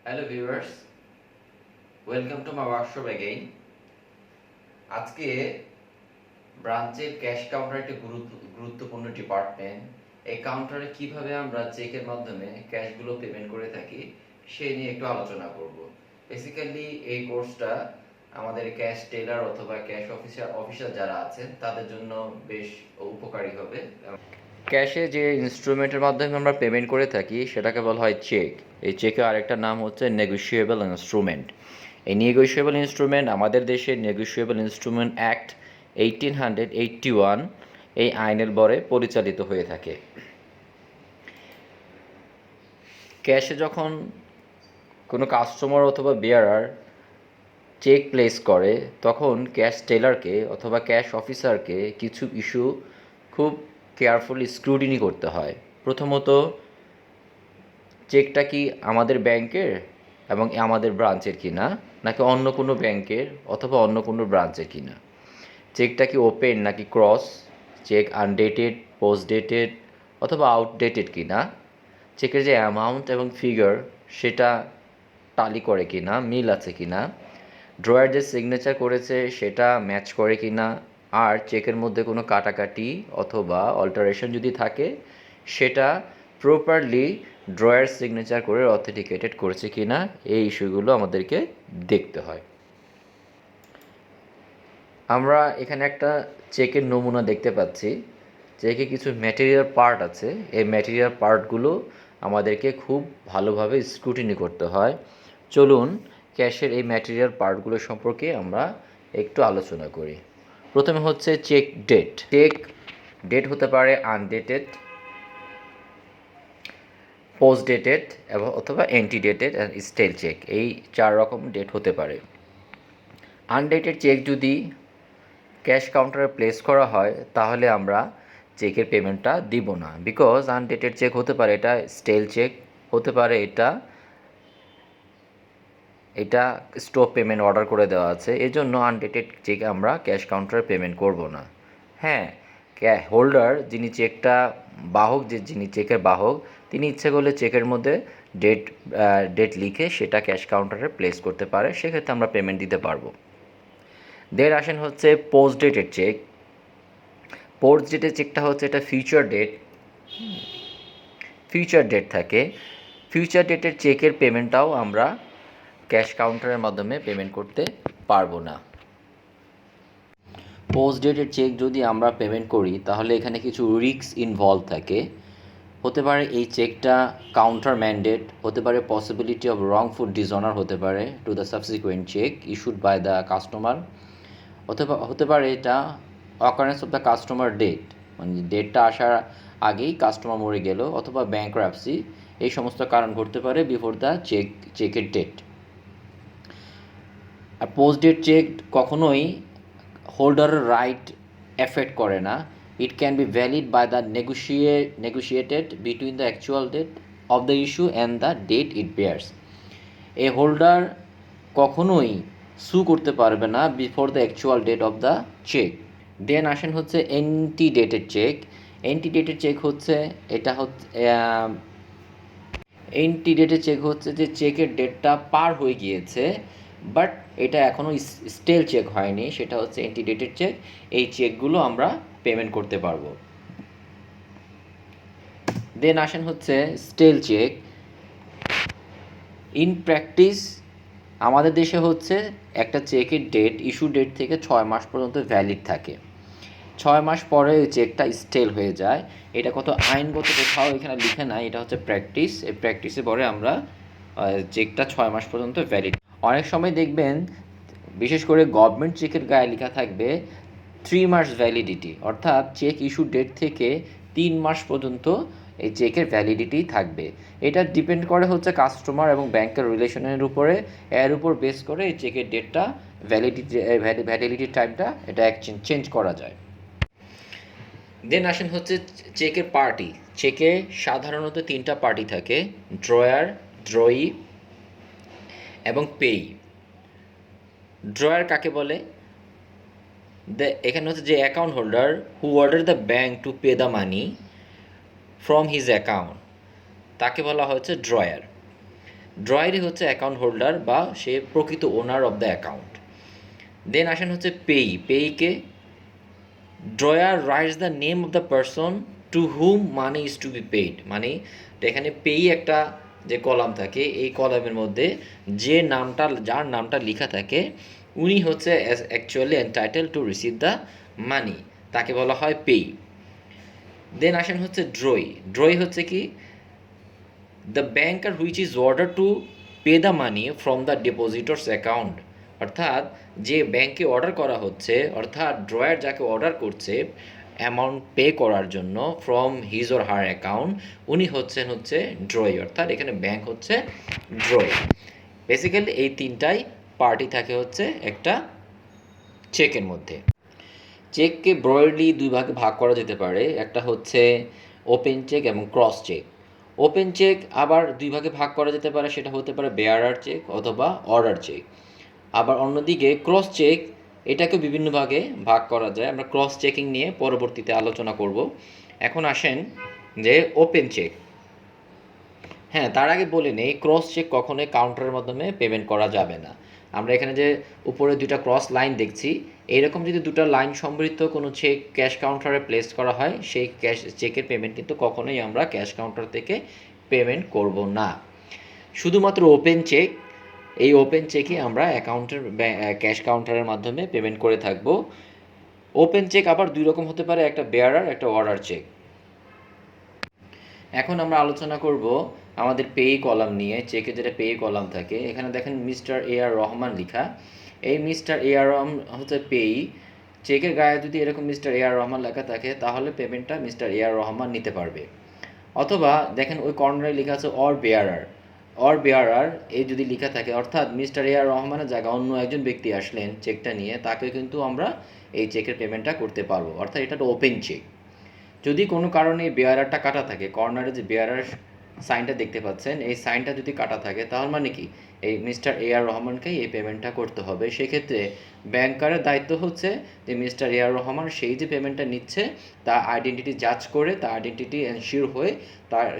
Hello viewers, welcome to my workshop again. আজকে ব্রাঞ্চের cash counter একটি গুরুত্বপূর্ণ ডিপার্টমেন্ট। এই কাউন্টারে কিভাবে আমরা চেকের মাধ্যমে ক্যাশগুলো পেমেন্ট করে থাকি সেই নিয়ে একটু আলোচনা করব। বেসিক্যালি এই কোর্সটা আমাদের ক্যাশ টেলার অথবা ক্যাশ অফিসার যারা আছেন তাদের জন্য বেশ উপকারী হবে। ক্যাশে যে ইনস্ট্রুমেন্টের মাধ্যমে আমরা পেমেন্ট করে থাকি সেটাকে বলা হয় চেক। এই চেকের আরেকটা নাম হচ্ছে নেগোশিয়েবল ইনস্ট্রুমেন্ট। এই নেগোশিয়েবল ইনস্ট্রুমেন্ট আমাদের দেশে নেগোশিয়েবল ইনস্ট্রুমেন্ট অ্যাক্ট 1881 এই আইনের বরে পরিচালিত হয়ে থাকে। ক্যাশে যখন কোনো কাস্টমার অথবা বেয়ারার চেক প্লেস করে তখন ক্যাশ টেলারকে অথবা ক্যাশ অফিসারকে কিছু ইস্যু খুব কেয়ারফুলি স্ক্রুটিনি করতে হয়। প্রথমত, চেকটা কি আমাদের ব্যাংকের এবং আমাদের ব্রাঞ্চের কিনা, নাকি অন্য কোনো ব্যাংকের অথবা অন্য কোনো ব্রাঞ্চের কিনা। চেকটা কি ওপেন নাকি ক্রস, চেক আনডেটেড, পোস্ট ডেটেড অথবা আউটডেটেড কিনা, চেকের যে অ্যামাউন্ট এবং ফিগার সেটা টালি করে কিনা, মিল আছে কিনা, ড্রয়ার যে সিগনেচার করেছে সেটা ম্যাচ করে কিনা, আর চেকের মধ্যে কোনো কাটাকাটি অথবা অল্টারেশন যদি থাকে সেটা প্রপারলি ড্রয়ার সিগনেচার করে অথেন্টিকেটেড করেছে কিনা, এই ইস্যুগুলো আমাদেরকে দেখতে হয়। আমরা এখানে একটা চেকের নমুনা দেখতে পাচ্ছি। চেকে কিছু ম্যাটেরিয়াল পার্ট আছে, এই ম্যাটেরিয়াল পার্টগুলো আমাদেরকে খুব ভালোভাবে স্ক্রুটিনি করতে হয়। চলুন ক্যাশের এই ম্যাটেরিয়াল পার্টগুলো সম্পর্কে আমরা একটু আলোচনা করি। প্রথমে হচ্ছে চেক ডেট। চেক ডেট হতে পারে আনডেটেড, পোস্ট ডেটেড এবং অথবা অ্যান্টিডেটেড অ্যান্ড স্টেল চেক, এই 4 রকম ডেট হতে পারে। আনডেটেড চেক যদি ক্যাশ কাউন্টারে প্লেস করা হয় তাহলে আমরা চেকের পেমেন্টটা দিব না, বিকজ আনডেটেড চেক হতে পারে এটা স্টেল চেক, হতে পারে এটা স্টপ পেমেন্ট অর্ডার করে দেওয়া আছে, এই জন্য আনডেটেড চেক আমরা ক্যাশ কাউন্টারে পেমেন্ট করব না। হ্যাঁ, হোল্ডার যিনি চেকটা বাহক, যিনি চেকের বাহক, তিনি ইচ্ছে করলে চেকের মধ্যে ডেট লিখে সেটা ক্যাশ কাউন্টারে প্লেস করতে পারে, সেক্ষেত্রে আমরা পেমেন্ট দিতে পারবো। দের আসেন হচ্ছে পোস্ট ডেটেড চেক। পোস্ট ডেটের চেকটা হচ্ছে এটা ফিউচার ডেট থাকে। ফিউচার ডেটের চেকের পেমেন্টটাও আমরা ক্যাশ কাউন্টারের মাধ্যমে পেমেন্ট করতে পারবো না। পোস্ট ডেটেড চেক যদি আমরা পেমেন্ট করি তাহলে এখানে কিছু রিস্ক ইনভলভ থাকে। হতে পারে এই চেকটা কাউন্টার ম্যান্ডেট, হতে পারে পসিবিলিটি অফ রংফুল ডিসঅনার হতে পারে to the subsequent cheque issued by the customer, হতে পারে এটা occurrence of the customer death, মানে ডেটটা আসার আগেই কাস্টমার মরে গেল, অথবা ব্যাংক্রাপসি, এই সমস্ত কারণ ঘটতে পারে বিফোর দ্য চেকের ডেট। আর পোস্ট ডেট চেক কখনোই হোল্ডারের রাইট এফেক্ট করে না। It can be valid by the negotiated between the actual date of the issue and the date it bears. এই হোল্ডার কখনোই সু করতে পারবে না before the actual date of the cheque. Then আসেন হচ্ছে অ্যান্টিডেটেড check. অ্যান্টিডেটেড check হচ্ছে অ্যান্টিডেটেড check হচ্ছে যে চেকের ডেটটা পার হয়ে গিয়েছে বাট এটা এখনও স্টেল চেক হয়নি, সেটা হচ্ছে অ্যান্টিডেটেড চেক। এই চেকগুলো আমরা পেমেন্ট করতে পারবো। দেন আসেন হচ্ছে স্টেল চেক। ইন প্র্যাকটিস আমাদের দেশে হচ্ছে একটা চেকের ডেট ইস্যু ডেট থেকে 6 মাস পর্যন্ত ভ্যালিড থাকে। 6 মাস পরে ওই চেকটা স্টেল হয়ে যায়। এটা কত আইনগত কোথাও এখানে লিখে নাই, এটা হচ্ছে প্র্যাকটিস। এই প্র্যাকটিসে পরে আমরা চেকটা 6 মাস পর্যন্ত ভ্যালিড। অনেক সময় দেখবেন বিশেষ করে গভর্নমেন্ট চেকের গায়ে লেখা থাকবে 3 মাস ভ্যালিডিটি, অর্থাৎ চেক ইস্যু ডেট থেকে 3 মাস পর্যন্ত এই চেকের ভ্যালিডিটি থাকবে। এটা ডিপেন্ড করে হচ্ছে কাস্টমার এবং ব্যাংকের রিলেশনের উপরে, এর উপর বেস করে এই চেকের ডেটটা ভ্যালিডিটি টাইমটা এটা চেঞ্জ করা যায়। দেন আসেন হচ্ছে চেকের পার্টি। চেকে সাধারণত 3টা পার্টি থাকে, ড্রয়ার, ড্রয়ি এবং পেই। ড্রয়ার কাকে বলে? এখানে হচ্ছে যে account holder who order the bank to pay the money from his account, তাকে বলা হচ্ছে ড্রয়ার। ড্রয়ারই হচ্ছে অ্যাকাউন্ট হোল্ডার বা সে প্রকৃত owner of the account. Then আসেন হচ্ছে পেইকে drawer writes the name of the person to whom money is to be paid, মানে এখানে পেই একটা যে কলাম থাকে, এই কলামের মধ্যে যার নামটা লেখা থাকে উনি হচ্ছে actually entitle to receive the money, তাকে বলা হয় পেই। দেন আসেন হচ্ছে ড্রই হচ্ছে কি the banker which is order to pay the money from the depositor's account, অর্থাৎ যে ব্যাংকে অর্ডার করা হচ্ছে, অর্থাৎ ড্রয়ার যাকে অর্ডার করছে অ্যামাউন্ট পে করার জন্য from his or her account, উনি হচ্ছে ড্রয়, অর্থাৎ এখানে ব্যাংক হচ্ছে ড্রয়। বেসিক্যালি এই তিনটাই পার্টি থাকে হচ্ছে একটা চেকের মধ্যে। চেককে ব্রডলি দুই ভাগে ভাগ করা যেতে পারে, একটা হচ্ছে ওপেন চেক এবং ক্রস চেক। ওপেন চেক আবার দুই ভাগে ভাগ করা যেতে পারে, সেটা হতে পারে বেয়ারার চেক অথবা অর্ডার চেক। আবার অন্যদিকে ক্রস চেক, এটাকে বিভিন্ন ভাগে ভাগ করা যায়, আমরা ক্রস চেকিং নিয়ে পরবর্তীতে আলোচনা করব। এখন আসেন যে ওপেন চেক। হ্যাঁ, তার আগে বলে নেই ক্রস চেক কখনোই কাউন্টারের মাধ্যমে পেমেন্ট করা যাবে না। আমরা এখানে যে উপরে দুইটা ক্রস লাইন দেখছি, এইরকম যদি দুটো লাইন সমৃদ্ধ কোনো চেক ক্যাশ কাউন্টারে প্লেস করা হয়, সেই চেকের পেমেন্ট কিন্তু কখনোই আমরা ক্যাশ কাউন্টার থেকে পেমেন্ট করব না। শুধুমাত্র ওপেন চেক, এই ওপেন চেকে আমরা ক্যাশ কাউন্টারের মাধ্যমে পেমেন্ট করে থাকব। ওপেন চেক আবার দুই রকম হতে পারে, একটা বেয়ারার একটা অর্ডার চেক। এখন আমরা আলোচনা করব আমাদের পেই কলাম নিয়ে। চেকে যেটা পেই কলাম থাকে, এখানে দেখেন মিস্টার এ আর রহমান লেখা। এই মিস্টার এ আর রহমান হচ্ছে পেই। চেকের গায়ে যদি এরকম মিস্টার এ আর রহমান লেখা থাকে, তাহলে পেমেন্টটা মিস্টার এ আর রহমান নিতে পারবে। অথবা দেখেন ওই কর্নারে লেখা আছে অর বেয়ারার, এই যদি লেখা থাকে, অর্থাৎ মিস্টার এ আর রহমানের জায়গায় অন্য একজন ব্যক্তি আসলেন চেকটা নিয়ে, তাকে কিন্তু আমরা এই চেকের পেমেন্টটা করতে পারবো, অর্থাৎ এটা একটা ওপেন চেক। যদি কোনো কারণে এই বেয়ারারটা কাটা থাকে, কর্নারে যে বেয়ারার সাইনটা দেখতে পাচ্ছেন, এই সাইনটা যদি কাটা থাকে, তাহলে মানে কি এই মিস্টার এ আর রহমানকেই এই পেমেন্টটা করতে হবে। সেক্ষেত্রে ব্যাংকারের দায়িত্ব হচ্ছে যে মিস্টার এ আর রহমান সেই যে পেমেন্টটা নিচ্ছে তার আইডেন্টিটি যাচ করে, তার আইডেন্টিটি এনশিওর হয়ে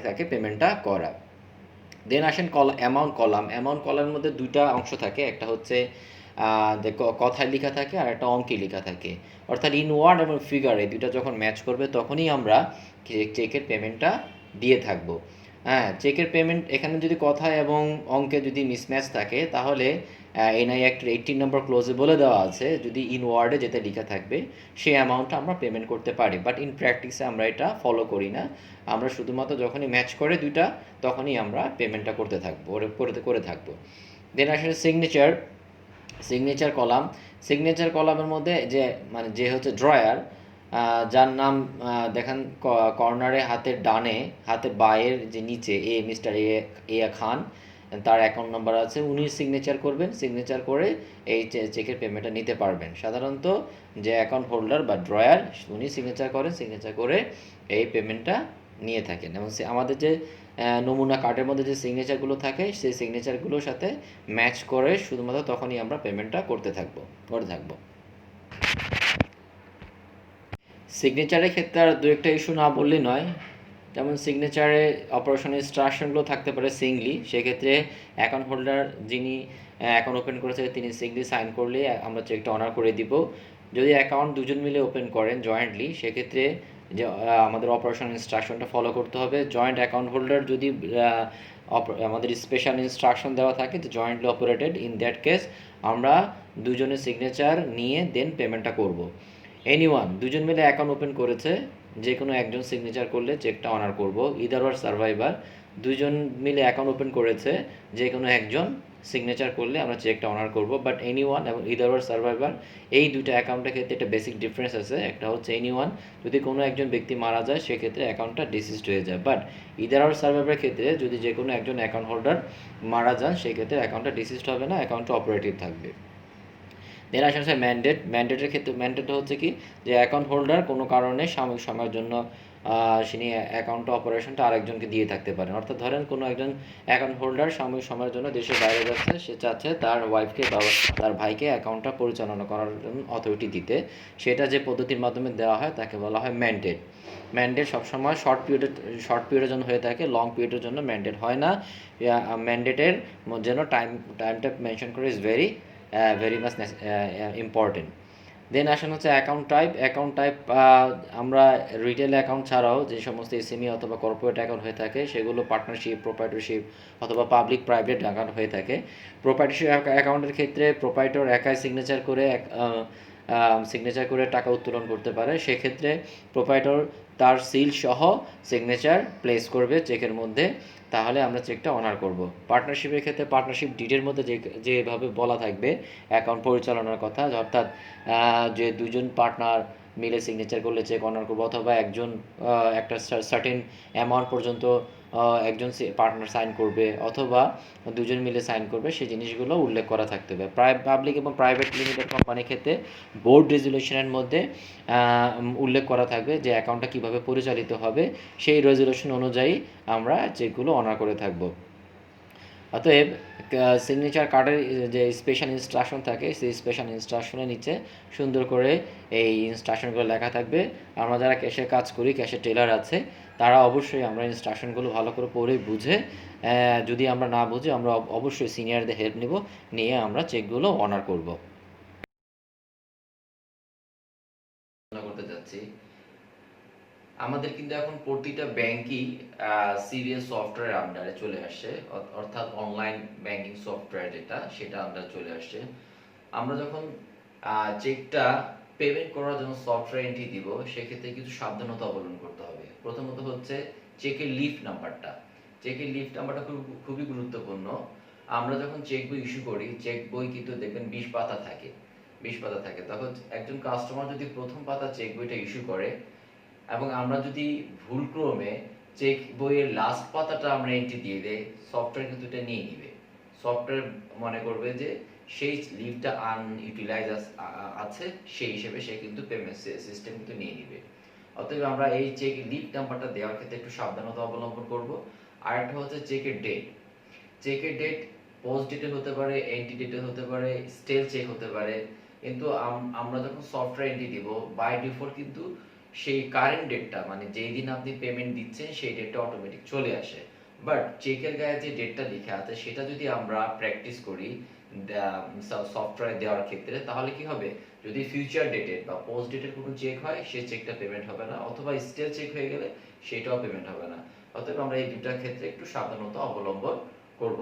তাকে পেমেন্টটা করা। দেন আসেন অ্যামাউন্ট কলামের মধ্যে দুইটা অংশ থাকে, একটা হচ্ছে কথায় লেখা থাকে আর একটা অঙ্কে লেখা থাকে, অর্থাৎ ইনওয়ার্ড এবং ফিগার এই দুইটা যখন ম্যাচ করবে তখনই আমরা চেকের পেমেন্টটা দিয়ে থাকবো। হ্যাঁ, চেকের পেমেন্ট এখানে যদি কথায় এবং অঙ্কে যদি মিসম্যাচ থাকে, তাহলে এনআই অ্যাক্টের 18 নম্বর ক্লোজে বলে দেওয়া আছে যদি ইনওয়ার্ডে যেটা লেখা থাকবে সেই অ্যামাউন্টটা আমরা পেমেন্ট করতে পারি, বাট ইন প্র্যাকটিসে আমরা এটা ফলো করি না। আমরা শুধুমাত্র যখনই ম্যাচ করে দুইটা, তখনই আমরা পেমেন্টটা করে থাকবো। দেন আসলে সিগনেচার কলামের মধ্যে যে হচ্ছে ড্রয়ার, যার নাম দেখেন কর্নারে হাতের ডানে, হাতের বায়ের যে নিচে মিস্টার এ খান, তার অ্যাকাউন্ট নাম্বার আছে, উনি সিগনেচার করবেন। সিগনেচার করে এই চেকের পেমেন্টটা নিতে পারবেন। সাধারণত যে অ্যাকাউন্ট হোল্ডার বা ড্রয়ার, উনি সিগনেচার করে এই পেমেন্টটা নিয়ে থাকেন। এবং আমাদের যে নমুনা কার্ডের মধ্যে যে সিগনেচারগুলো থাকে, সেই সিগনেচারগুলোর সাথে ম্যাচ করে শুধুমাত্র তখনই আমরা পেমেন্টটা করতে থাকবো। সিগনেচারের ক্ষেত্রে আর দু একটা ইস্যু না বললেই নয়, যেমন সিগনেচারে অপারেশন ইনস্ট্রাকশনগুলো থাকতে পারে সিঙ্গলি, সেক্ষেত্রে অ্যাকাউন্ট হোল্ডার যিনি অ্যাকাউন্ট ওপেন করেছে তিনি সিঙ্গলি সাইন করলে আমরা চেকটা অনার করে দিব। যদি অ্যাকাউন্ট দুজন মিলে ওপেন করেন জয়েন্টলি, সেক্ষেত্রে যে আমাদের অপারেশন ইনস্ট্রাকশনটা ফলো করতে হবে। জয়েন্ট অ্যাকাউন্ট হোল্ডার যদি আমাদের স্পেশাল ইনস্ট্রাকশন দেওয়া থাকে যে jointly operated, in that case আমরা দুজনের সিগনেচার নিয়ে দেন পেমেন্টটা করব। দুজন মিলে অ্যাকাউন্ট ওপেন করেছে, যে কোনো একজন সিগনেচার করলে চেকটা অনার করব। ইদার আর সার্ভাইভার, দুজন মিলে অ্যাকাউন্ট ওপেন করেছে, যে কোনো একজন সিগনেচার করলে আমরা চেকটা অনার করব। বাট এবং ইদার আর সার্ভাইভার, এই দুটো অ্যাকাউন্টের ক্ষেত্রে একটা বেসিক ডিফারেন্স আছে। একটা হচ্ছে যদি কোনো একজন ব্যক্তি মারা যায়, সেক্ষেত্রে অ্যাকাউন্টটা ডিসিজড হয়ে যায়। বাট ইদার আর সার্ভাইভারের ক্ষেত্রে যদি যে কোনো একজন অ্যাকাউন্ট হোল্ডার মারা যান, সেক্ষেত্রে অ্যাকাউন্টটা ডিসিজড হবে না, অ্যাকাউন্টটা অপারেটিভ থাকবে। দেন আসে ম্যান্ডেটের ক্ষেত্রে ম্যান্ডেট হচ্ছে কি যে অ্যাকাউন্ট হোল্ডার কোনো কারণে সাময়িক সময়ের জন্য তিনি অ্যাকাউন্ট অপারেশনটা আরেকজনকে দিয়ে থাকতে পারেন। অর্থাৎ ধরেন কোনো একজন অ্যাকাউন্ট হোল্ডার সাময়িক সময়ের জন্য দেশের বাইরে যাচ্ছে, সে চাচ্ছে তার ওয়াইফকে বা তার ভাইকে অ্যাকাউন্টটা পরিচালনা করার জন্য অথরিটি দিতে। সেটা যে পদ্ধতির মাধ্যমে দেওয়া হয় তাকে বলা হয় ম্যান্ডেট। ম্যান্ডেট সবসময় শর্ট পিরিয়ডের জন্য হয়ে থাকে, লং পিরিয়ডের জন্য ম্যান্ডেট হয় না। ম্যান্ডেটের যেন টাইমটা মেনশন করে ইজ ভেরি মাচ ইম্পর্টেন্ট। দেন আসেন হচ্ছে অ্যাকাউন্ট টাইপ আমরা রিটেল অ্যাকাউন্ট ছাড়াও যে সমস্ত এসএমই অথবা কর্পোরেট অ্যাকাউন্ট হয়ে থাকে সেগুলো পার্টনারশিপ, প্রোপ্রাইটরশিপ অথবা পাবলিক প্রাইভেট অ্যাকাউন্ট হয়ে থাকে। প্রোপ্রাইটরশিপ অ্যাকাউন্টের ক্ষেত্রে প্রোপ্রাইটর একাই সিগনেচার করে টাকা উত্তোলন করতে পারে। সেক্ষেত্রে প্রোপ্রাইটর তার সিল সহ সিগনেচার প্লেস করবে চেকের মধ্যে, তাহলে আমরা চেকটা অনার করব। পার্টনারশিপের ক্ষেত্রে পার্টনারশিপ ডিডের মধ্যে যেভাবে বলা থাকবে অ্যাকাউন্ট পরিচালনার কথা, অর্থাৎ যে দুজন পার্টনার মিলে সিগনেচার করলে চেক অনার করবো, অথবা একজন একটা সার্টেন অ্যামাউন্ট পর্যন্ত একজন পার্টনার সাইন করবে, অথবা দুজন মিলে সাইন করবে, সেই জিনিসগুলো উল্লেখ করা থাকতে হবে। পাবলিক এবং প্রাইভেট লিমিটেড কোম্পানির ক্ষেত্রে বোর্ড রেজুলেশনের মধ্যে উল্লেখ করা থাকবে যে অ্যাকাউন্টটা কীভাবে পরিচালিত হবে, সেই রেজুলেশন অনুযায়ী আমরা চেকগুলো অনার করে থাকব। অতএব সিগনেচার কার্ডের যে স্পেশাল ইনস্ট্রাকশন থাকে সেই স্পেশাল ইনস্ট্রাকশনের নিচে সুন্দর করে এই ইনস্ট্রাকশনগুলো লেখা থাকবে। আমরা যারা ক্যাশে কাজ করি, ক্যাশে টেলার আছে, তারা অবশ্যই আমরা ইনস্ট্রাকশনগুলো ভালো করে পড়ে বুঝে, যদি আমরা না বুঝি আমরা অবশ্যই সিনিয়রদের হেল্প নিয়ে আমরা চেকগুলো অনার করব। করতে যাচ্ছি, আমাদের কিন্তু এখন প্রতিটা ব্যাংকই সিরিয়াস সফটওয়্যার আন্ডারে চলে আসছে, অর্থাৎ অনলাইন ব্যাংকিং সফটওয়্যার সেটা আন্ডারে চলে আসছে। আমরা যখন চেকটা পেমেন্ট করার জন্য সফটওয়্যার এন্ট্রি দিব, সেক্ষেত্রে কিছু সাবধানতা অবলম্বন করতে হবে। প্রথমত হচ্ছে চেকের লিফট নাম্বারটা। চেকের লিফট নাম্বারটা খুবই গুরুত্বপূর্ণ। আমরা যখন চেক বই ইস্যু করি, চেক বই কিন্তু দেখবেন 20 পাতা থাকে, 20 পাতা থাকে। তখন একজন কাস্টমার যদি প্রথম পাতা চেক বইটা ইস্যু করে এবং আমরা যদি ভুলক্রমে চেক বইয়ের লাস্ট পাতাটা আমরা এন্ট্রি দিয়ে দেই, সফটওয়্যার কিন্তু এটা নিয়ে নিবে। সফটওয়্যার মনে করবে যে সেই লিভটা আনইউটিলাইজ আছে, সেই হিসেবে সে কিন্তু পেমেন্ট সিস্টেম কিন্তু নিয়ে নিবে। অতএব আমরা এই চেক লিভ নাম্বারটা দেওয়ার ক্ষেত্রে একটু সাবধানতা অবলম্বন করব। আরেকটা হচ্ছে চেকের ডেট। চেকের ডেট পোস্ট ডেটে হতে পারে, এন্ট্রি ডেটে হতে পারে, স্টেল চেক হতে পারে। কিন্তু আমরা যখন সফটওয়্যার এন্ট্রি দিব, বাই ডিফল্ট কিন্তু সেই কারেন্ট ডেটটা, মানে যেই দিন আপনি পেমেন্ট দিচ্ছেন সেই ডেটটা অটোমেটিক চলে আসে। বাট চেকের গায়ে যে ডেটটা লেখা আছে সেটা যদি আমরা প্র্যাকটিস করি সফটওয়্যার দেওয়ার ক্ষেত্রে, তাহলে কি হবে, যদি ফিউচার ডেটেড বা পোস্ট ডেটেড কোনো চেক হয়, সেই চেকটা পেমেন্ট হবে না, অথবা স্টেল চেক হয়ে গেলে সেটাও পেমেন্ট হবে না। অতএব আমরা এই দুটার ক্ষেত্রে একটু সাবধানতা অবলম্বন করব।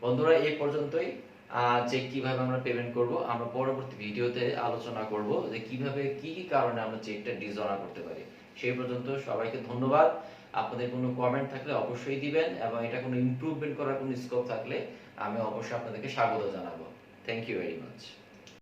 বন্ধুরা, এই পর্যন্তই। চেক কিভাবে আমরা পেমেন্ট করব আমরা পরবর্তী ভিডিওতে আলোচনা করব, যে কিভাবে কি কি কারণে আমরা চেকটা ডিসঅনার করতে পারি। সেই পর্যন্ত সবাইকে ধন্যবাদ। আপনাদের কোনো কমেন্ট থাকলে অবশ্যই দিবেন, এবং এটা কোনো ইমপ্রুভমেন্ট করার কোনো স্কোপ থাকলে আমি অবশ্যই আপনাদেরকে স্বাগত জানাবো। Thank you very much.